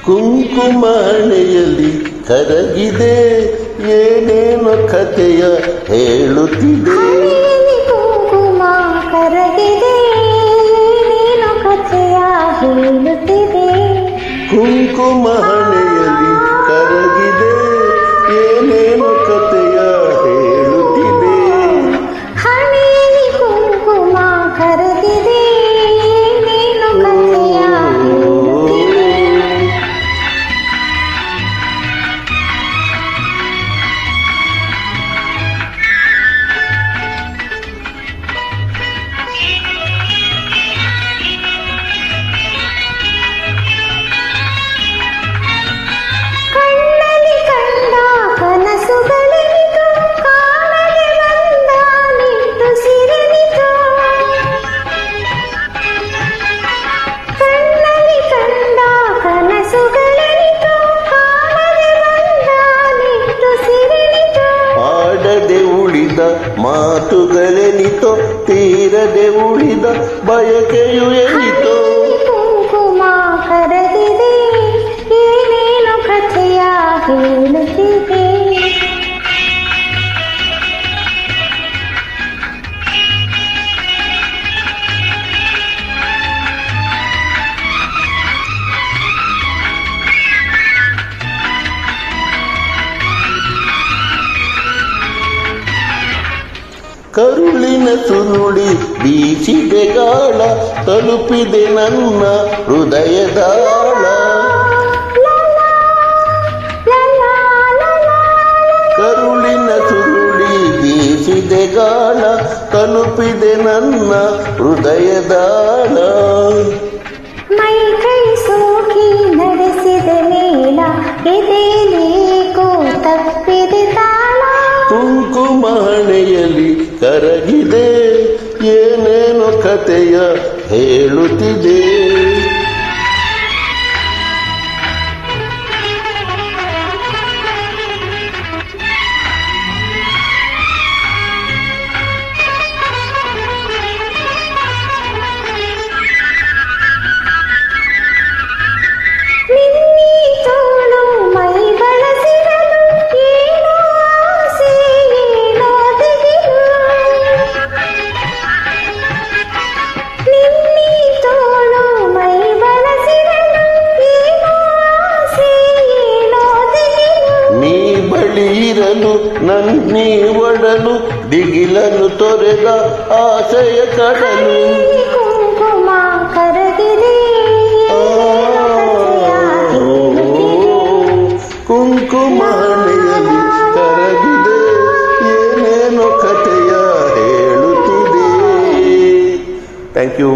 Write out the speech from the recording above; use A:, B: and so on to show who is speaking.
A: ಕುಂಕುಮಣೆಯಲ್ಲಿ ಕರಗಿದೆ ಏನೇನೋ ಕಥೆಯ ಹೇಳುತ್ತಿದೆ.
B: ಕುಂಕುಮ ಕರಗಿದೆ ಏನೇನೋ ಕಥೆಯ ಹೇಳುತ್ತಿದೆ.
A: ಕುಂಕುಮಣೆಯಲ್ಲಿ ಕರಗಿದೆ ಏನೇನೋ ಕಥೆಯ ಹೇಳುತ್ತಿದೆ.
B: ಹಣೆಯಲ್ಲಿ ಕುಂಕುಮ ಕರಗಿದೆ ಏನೇನೋ ಕಥೆಯ ಹೇಳುತ್ತಿದೆ. ಕಣ್ಣಲ್ಲಿ ಕಂಡ ಕನಸುಗಳೆನಿತು ಕಾಣದೆ ಬಂದ ನಿಟ್ಟುಸಿರೆನಿತು. ಕಣ್ಣಲ್ಲಿ ಕಂಡ ಕನಸುಗಳೆನಿತು ಕಾಣದೆ ಬಂದ ನಿಟ್ಟುಸಿರೆನಿತು.
A: ಆಡದೆ ಉಳಿದ ಮಾತುಗಳೆನಿತೋ ತೀರದೆ ಉಳಿದ ಬಯಕೆಯು ಎನಿತೋ.
B: ಕುಂಕುಮ ಕರಗಿದೆ ಏನೇನೋ ಕಥೆಯ ಹೇಳುತ್ತಿದೆ.
A: ಕರುಳಿನ ಸುರುಳಿ ಬೀಸಿದೆ ಗಾಳ ತಲುಪಿದೆ ನನ್ನ ಹೃದಯದಾಳ. ಕರುಳಿನ ಸುರುಳಿ ಬೀಸಿದೆ ಗಾಳ ತಲುಪಿದೆ ನನ್ನ ಹೃದಯದಾಳ.
B: ಮೈ ಕೈ ಸೋಕಿ ನಡೆಸಿದ ಮೇಲ ಎದೆಲೇಕೋ ತಪ್ಪಿದೆ ತಾಳ.
A: ಕುಂಕುಮಣೆಯಲ್ಲಿ ಕರಗಿದೆ ಏನೇನೋ ಕಥೆಯ ಹೇಳುತ್ತಿದೆ.
B: ನಿನ್ನಿ ತೋಳು ಮೈ ಬಳಸಿರಲು ಏನೋ ಆಸೆ ಏನೋ ದಿಗಿಲು. ನಿನ್ನಿ ತೋಳು ಮೈ ಬಳಸಿರಲು ಏನೋ ಆಸೆ ಏನೋ ದಿಗಿಲು.
A: ನೀ ಬಳಿ ಇರಲು ನನ್ನೀ ಒಡಲು ದಿಗಿಲನ್ನು ತೊರೆದ ಆಸೆಯ ಕಡಲು.
B: ಕುಂಕುಮ ಕರಗಿದೆ
A: ಕುಂಕುಮಣೆಯಲ್ಲಿ ಕರಗಿದೆ ಏನೇನೋ ಕಥೆಯ ಹೇಳುತ್ತಿದೆ. Thank you.